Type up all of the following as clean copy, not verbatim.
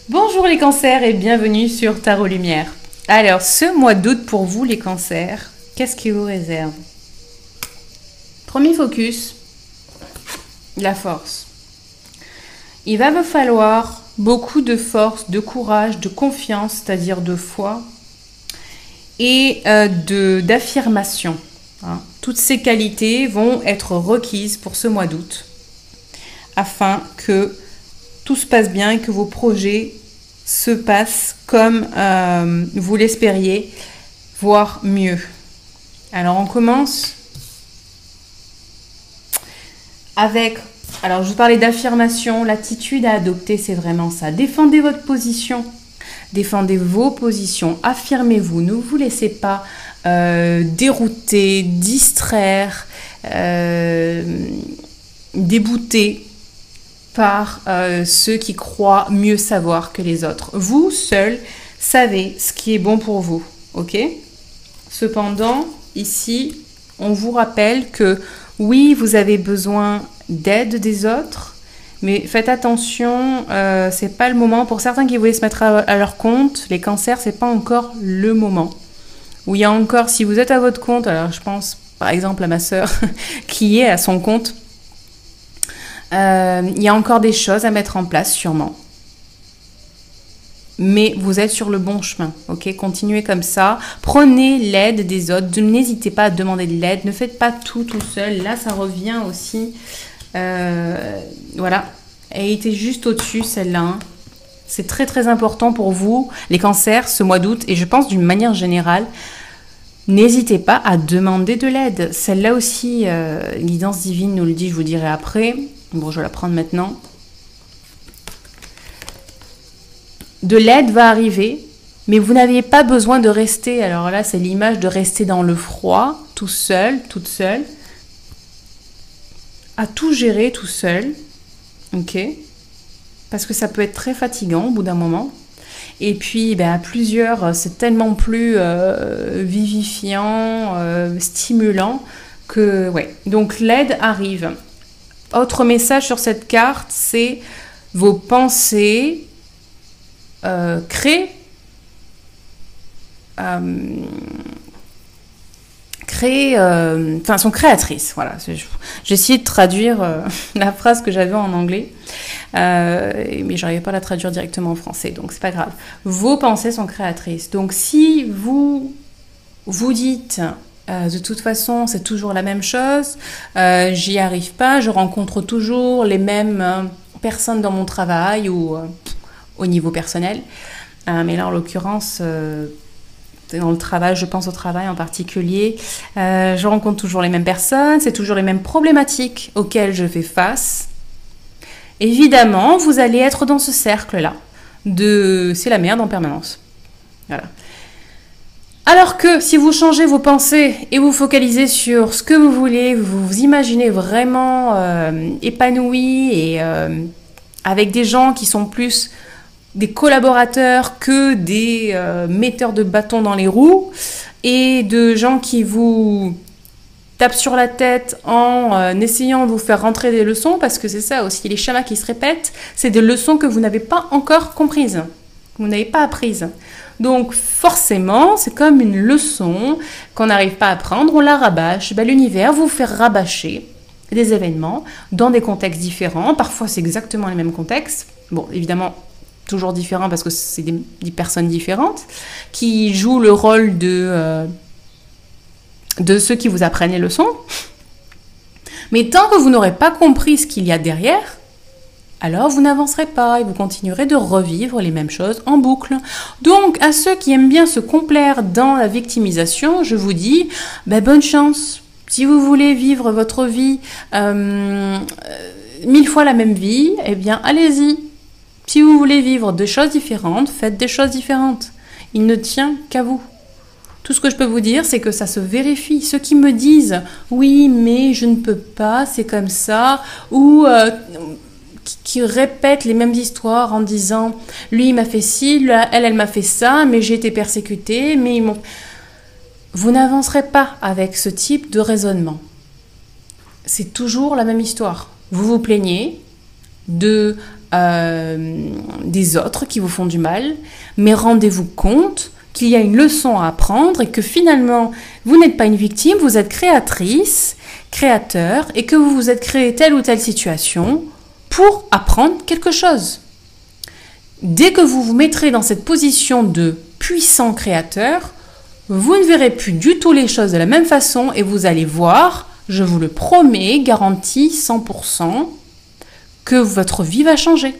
Bonjour les cancers et bienvenue sur Tarot Lumière. Alors, ce mois d'août pour vous les cancers, qu'est-ce qui vous réserve? Premier focus, la force. Il va vous falloir beaucoup de force, de courage, de confiance, c'est-à-dire de foi et d'affirmation. Toutes ces qualités vont être requises pour ce mois d'août afin que tout se passe bien et que vos projets se passent comme vous l'espériez, voire mieux. Alors on commence avec, alors je vous parlais d'affirmation, l'attitude à adopter, c'est vraiment ça. Défendez votre position, défendez vos positions, affirmez-vous, ne vous laissez pas dérouter, distraire, débouter par ceux qui croient mieux savoir que les autres. Vous, seul, savez ce qui est bon pour vous, ok? Cependant, ici, on vous rappelle que oui, vous avez besoin d'aide des autres, mais faites attention, c'est pas le moment. Pour certains qui voulaient se mettre à leur compte, les cancers, c'est pas encore le moment. Où il y a encore, si vous êtes à votre compte, alors je pense par exemple à ma sœur qui est à son compte, il y a encore des choses à mettre en place sûrement. Mais vous êtes sur le bon chemin, ok? Continuez comme ça. Prenez l'aide des autres. N'hésitez pas à demander de l'aide. Ne faites pas tout seul. Là, ça revient aussi. Voilà. Elle était juste au-dessus, celle-là. Hein. C'est très, très important pour vous, les cancers, ce mois d'août. Et je pense d'une manière générale, n'hésitez pas à demander de l'aide. Celle-là aussi, guidance divine nous le dit, je vous dirai après. Bon, je vais la prendre maintenant. De l'aide va arriver, mais vous n'aviez pas besoin de rester. Alors là, c'est l'image de rester dans le froid, tout seul, toute seule, à tout gérer tout seul, ok? Parce que ça peut être très fatigant au bout d'un moment. Et puis, à plusieurs, c'est tellement plus vivifiant, stimulant que, ouais. Donc l'aide arrive. Autre message sur cette carte, c'est vos pensées sont créatrices. Voilà. J'ai essayé de traduire la phrase que j'avais en anglais, mais je n'arrivais pas à la traduire directement en français, donc c'est pas grave. Vos pensées sont créatrices. Donc si vous vous dites de toute façon, c'est toujours la même chose. J'y arrive pas. Je rencontre toujours les mêmes personnes dans mon travail ou au niveau personnel. Mais là, en l'occurrence, dans le travail, je pense au travail en particulier, je rencontre toujours les mêmes personnes. C'est toujours les mêmes problématiques auxquelles je fais face. Évidemment, vous allez être dans ce cercle-là de c'est la merde en permanence. Voilà. Alors que si vous changez vos pensées et vous focalisez sur ce que vous voulez, vous vous imaginez vraiment épanoui et avec des gens qui sont plus des collaborateurs que des metteurs de bâtons dans les roues et de gens qui vous tapent sur la tête en essayant de vous faire rentrer des leçons, parce que c'est ça aussi, les schémas qui se répètent, c'est des leçons que vous n'avez pas encore comprises, que vous n'avez pas apprises. Donc forcément, c'est comme une leçon qu'on n'arrive pas à apprendre, on la rabâche. L'univers vous fait rabâcher des événements dans des contextes différents. Parfois, c'est exactement les mêmes contextes. Bon, évidemment, toujours différents parce que c'est des personnes différentes qui jouent le rôle de ceux qui vous apprennent les leçons. Mais tant que vous n'aurez pas compris ce qu'il y a derrière, alors vous n'avancerez pas et vous continuerez de revivre les mêmes choses en boucle. Donc, à ceux qui aiment bien se complaire dans la victimisation, je vous dis, bonne chance. Si vous voulez vivre votre vie 1000 fois la même vie, eh bien, allez-y. Si vous voulez vivre des choses différentes, faites des choses différentes. Il ne tient qu'à vous. Tout ce que je peux vous dire, c'est que ça se vérifie. Ceux qui me disent « Oui, mais je ne peux pas, c'est comme ça » ou qui répètent les mêmes histoires en disant « Lui, il m'a fait ci, elle m'a fait ça, mais j'ai été persécutée, mais ils m'ont... » Vous n'avancerez pas avec ce type de raisonnement. C'est toujours la même histoire. Vous vous plaignez de des autres qui vous font du mal, mais rendez-vous compte qu'il y a une leçon à apprendre et que finalement, vous n'êtes pas une victime, vous êtes créatrice, créateur, et que vous vous êtes créé telle ou telle situation pour apprendre quelque chose. Dès que vous vous mettrez dans cette position de puissant créateur, vous ne verrez plus du tout les choses de la même façon et vous allez voir, je vous le promets, garantie 100%, que votre vie va changer.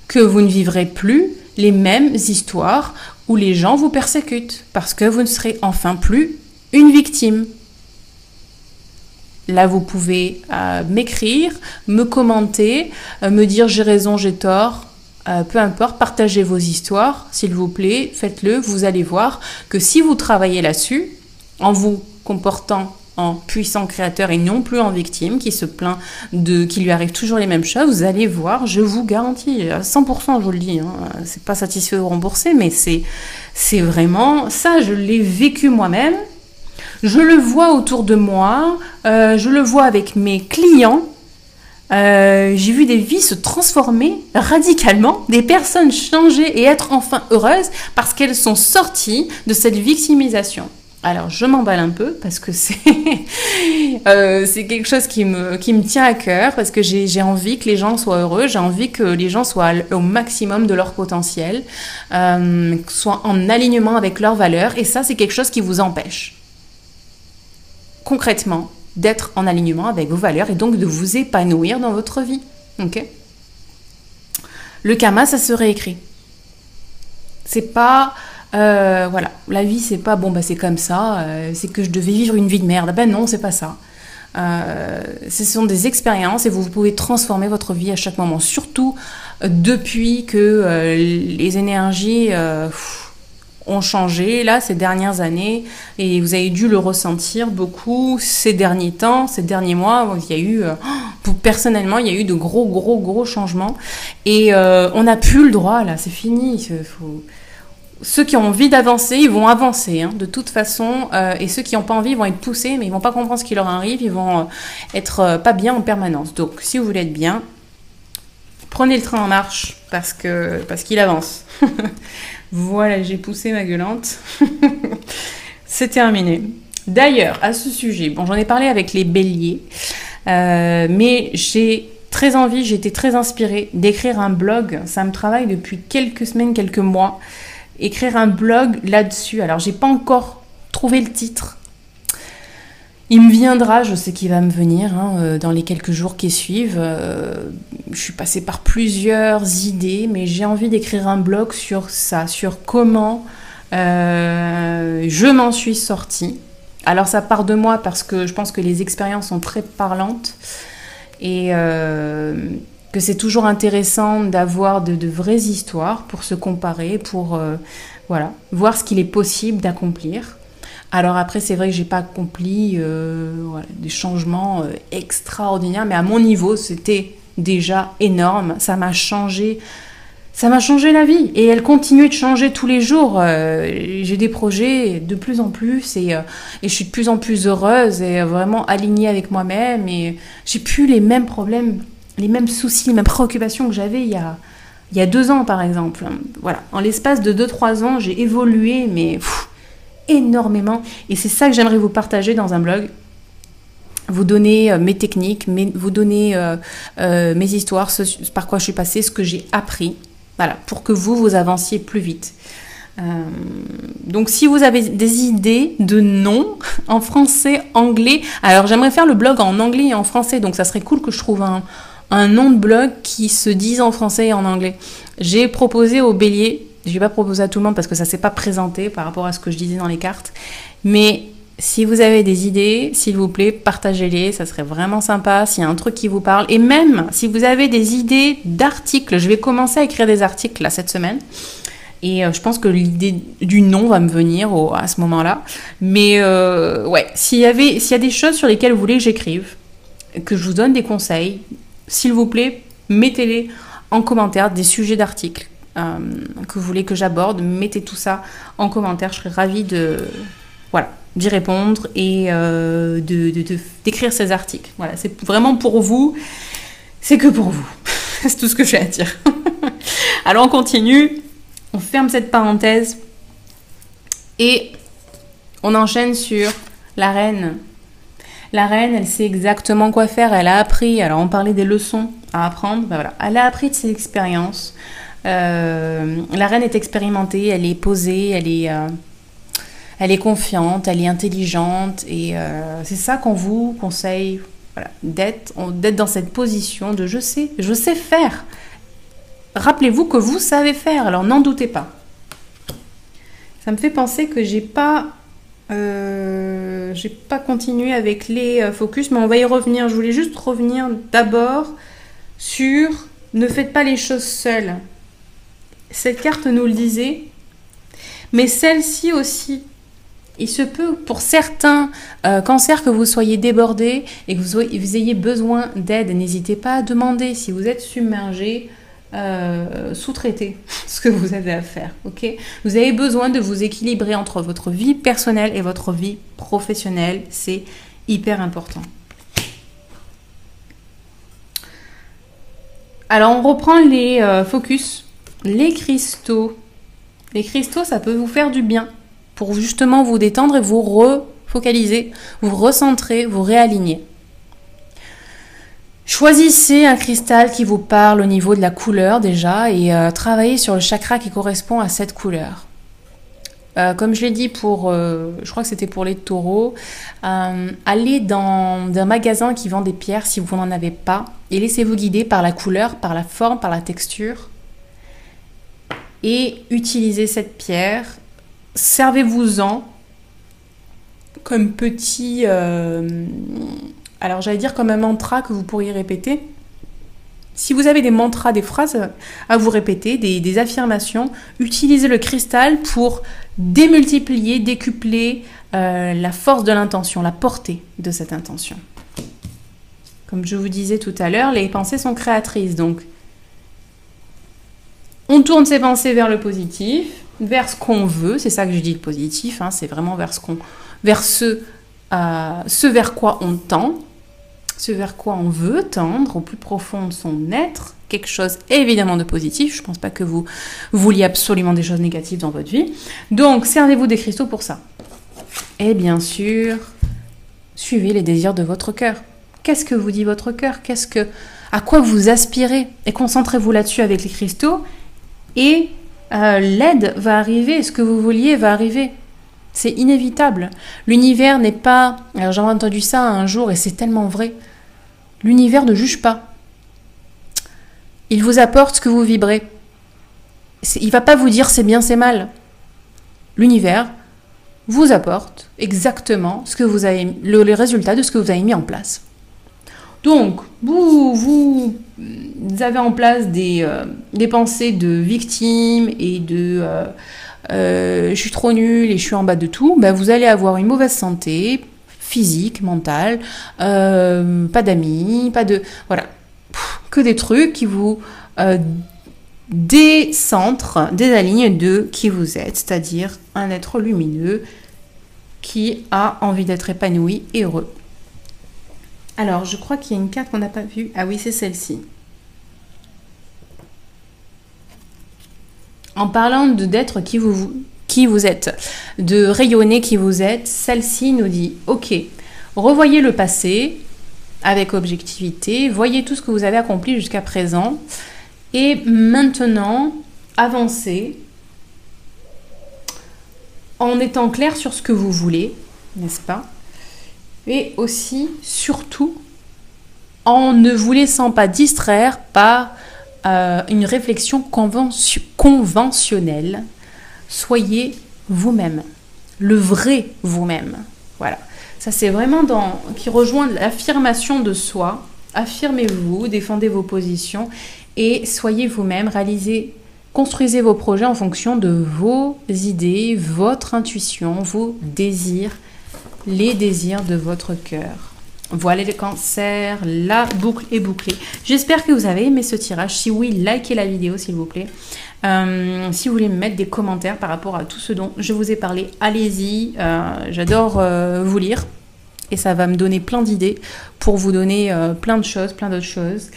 Que vous ne vivrez plus les mêmes histoires où les gens vous persécutent parce que vous ne serez enfin plus une victime. Là, vous pouvez m'écrire, me commenter, me dire j'ai raison, j'ai tort. Peu importe, partagez vos histoires, s'il vous plaît, faites-le. Vous allez voir que si vous travaillez là-dessus, en vous comportant en puissant créateur et non plus en victime, qui se plaint qu'il lui arrive toujours les mêmes choses, vous allez voir, je vous garantis, à 100%, je vous le dis, hein, c'est pas satisfait ou remboursé, mais c'est vraiment ça, je l'ai vécu moi-même, je le vois autour de moi, je le vois avec mes clients. J'ai vu des vies se transformer radicalement, des personnes changer et être enfin heureuses parce qu'elles sont sorties de cette victimisation. Alors je m'emballe un peu parce que c'est quelque chose qui me tient à cœur parce que j'ai envie que les gens soient heureux, j'ai envie que les gens soient au maximum de leur potentiel, soient en alignement avec leurs valeurs et ça c'est quelque chose qui vous empêche concrètement d'être en alignement avec vos valeurs et donc de vous épanouir dans votre vie. Ok ? Le karma, ça se réécrit. C'est pas... voilà, la vie, c'est pas, bon, bah c'est comme ça, c'est que je devais vivre une vie de merde. Ben non, c'est pas ça. Ce sont des expériences et vous pouvez transformer votre vie à chaque moment. Surtout depuis que les énergies... ont changé là ces dernières années et vous avez dû le ressentir beaucoup ces derniers temps, ces derniers mois. Il y a eu, personnellement, il y a eu de gros changements et on n'a plus le droit là, c'est fini. Ceux qui ont envie d'avancer, ils vont avancer hein, de toute façon et ceux qui n'ont pas envie, ils vont être poussés mais ils vont pas comprendre ce qui leur arrive, ils vont être pas bien en permanence. Donc si vous voulez être bien, prenez le train en marche parce qu'il avance. Voilà, j'ai poussé ma gueulante. C'est terminé. D'ailleurs, à ce sujet, bon, j'en ai parlé avec les béliers, mais j'ai été très inspirée d'écrire un blog. Ça me travaille depuis quelques semaines, quelques mois. Écrire un blog là-dessus. Alors, j'ai pas encore trouvé le titre. Il me viendra, je sais qu'il va me venir hein, dans les quelques jours qui suivent. Je suis passée par plusieurs idées, mais j'ai envie d'écrire un blog sur ça, sur comment je m'en suis sortie. Alors ça part de moi parce que je pense que les expériences sont très parlantes et que c'est toujours intéressant d'avoir de vraies histoires pour se comparer, pour voilà, voir ce qu'il est possible d'accomplir. Alors après, c'est vrai que j'ai pas accompli voilà, des changements extraordinaires, mais à mon niveau, c'était déjà énorme. Ça m'a changé la vie et elle continue de changer tous les jours. J'ai des projets de plus en plus et je suis de plus en plus heureuse et vraiment alignée avec moi-même et j'ai plus les mêmes problèmes, les mêmes soucis, les mêmes préoccupations que j'avais il y a 2 ans par exemple. Voilà, en l'espace de 2-3 ans, j'ai évolué, mais énormément et c'est ça que j'aimerais vous partager dans un blog, vous donner mes techniques, vous donner mes histoires, par quoi je suis passée, ce que j'ai appris, voilà, pour que vous avanciez plus vite. Donc si vous avez des idées de noms en français, anglais, alors j'aimerais faire le blog en anglais et en français, donc ça serait cool que je trouve un nom de blog qui se dise en français et en anglais. J'ai proposé aux béliers. Je vais pas proposer à tout le monde parce que ça s'est pas présenté par rapport à ce que je disais dans les cartes. Mais si vous avez des idées, s'il vous plaît, partagez-les. Ça serait vraiment sympa s'il y a un truc qui vous parle. Et même si vous avez des idées d'articles, je vais commencer à écrire des articles là cette semaine. Et je pense que l'idée du nom va me venir à ce moment-là. Mais ouais, s'il y a des choses sur lesquelles vous voulez que j'écrive, que je vous donne des conseils, s'il vous plaît, mettez-les en commentaire, des sujets d'articles. Que vous voulez que j'aborde, mettez tout ça en commentaire, je serais ravie d'y répondre et d'écrire ces articles. Voilà, c'est vraiment pour vous, c'est que pour vous. C'est tout ce que j'ai à dire. Alors on continue, on ferme cette parenthèse et on enchaîne sur la reine. La reine, elle sait exactement quoi faire, elle a appris, alors on parlait des leçons à apprendre, ben voilà, elle a appris de ses expériences. La reine est expérimentée, elle est posée, elle est confiante, elle est intelligente et c'est ça qu'on vous conseille, voilà, d'être dans cette position de je sais faire. Rappelez-vous que vous savez faire, alors n'en doutez pas. Ça me fait penser que j'ai pas continué avec les focus, mais on va y revenir. Je voulais juste revenir d'abord sur ne faites pas les choses seules. Cette carte nous le disait, mais celle-ci aussi. Il se peut pour certains cancers que vous soyez débordés et que vous ayez besoin d'aide. N'hésitez pas à demander si vous êtes submergé. Sous-traiter ce que vous avez à faire, ok? Vous avez besoin de vous équilibrer entre votre vie personnelle et votre vie professionnelle, c'est hyper important. Alors on reprend les focus, les cristaux. Les cristaux, ça peut vous faire du bien pour justement vous détendre et vous refocaliser, vous recentrer, vous réaligner. Choisissez un cristal qui vous parle au niveau de la couleur déjà et travaillez sur le chakra qui correspond à cette couleur. Comme je l'ai dit je crois que c'était pour les taureaux, allez dans un magasin qui vend des pierres si vous n'en avez pas et laissez-vous guider par la couleur, par la forme, par la texture et utilisez cette pierre, servez-vous-en comme petit... alors j'allais dire comme un mantra que vous pourriez répéter. Si vous avez des mantras, des phrases à vous répéter, des affirmations, utilisez le cristal pour démultiplier, décupler la force de l'intention, la portée de cette intention. Comme je vous disais tout à l'heure, les pensées sont créatrices. Donc, on tourne ses pensées vers le positif, vers ce qu'on veut. C'est ça que je dis le positif, hein, c'est vraiment vers ce vers quoi on tend. Ce vers quoi on veut tendre au plus profond de son être, quelque chose évidemment de positif. Je ne pense pas que vous vouliez absolument des choses négatives dans votre vie. Donc, servez-vous des cristaux pour ça. Et bien sûr, suivez les désirs de votre cœur. Qu'est-ce que vous dit votre cœur? À quoi vous aspirez? Et concentrez-vous là-dessus avec les cristaux. Et l'aide va arriver, ce que vous vouliez va arriver. C'est inévitable. L'univers n'est pas... Alors j'ai entendu ça un jour et c'est tellement vrai. L'univers ne juge pas. Il vous apporte ce que vous vibrez. Il ne va pas vous dire c'est bien, c'est mal. L'univers vous apporte exactement ce que vous avez, les résultats de ce que vous avez mis en place. Donc, vous avez en place des pensées de victime et de je suis trop nulle et je suis en bas de tout, ben vous allez avoir une mauvaise santé physique, mentale, pas d'amis, voilà, que des trucs qui vous décentrent, désalignent de qui vous êtes, c'est-à-dire un être lumineux qui a envie d'être épanoui et heureux. Alors, je crois qu'il y a une carte qu'on n'a pas vue. Ah oui, c'est celle-ci. En parlant d'être qui vous êtes, de rayonner qui vous êtes, celle-ci nous dit, ok, revoyez le passé avec objectivité, voyez tout ce que vous avez accompli jusqu'à présent, et maintenant, avancez en étant clair sur ce que vous voulez, n'est-ce pas? Et aussi, surtout, en ne vous laissant pas distraire par une réflexion conventionnelle. Soyez vous-même, le vrai vous-même. Voilà. Ça, c'est vraiment qui rejoint l'affirmation de soi. Affirmez-vous, défendez vos positions et soyez vous-même. Construisez vos projets en fonction de vos idées, votre intuition, vos désirs, les désirs de votre cœur. Voilà les cancers, la boucle est bouclée. J'espère que vous avez aimé ce tirage. Si oui, likez la vidéo s'il vous plaît. Si vous voulez me mettre des commentaires par rapport à tout ce dont je vous ai parlé, allez-y. J'adore vous lire et ça va me donner plein d'idées pour vous donner plein d'autres choses.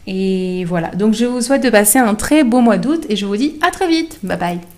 Et voilà, donc je vous souhaite de passer un très beau mois d'août et je vous dis à très vite. Bye bye.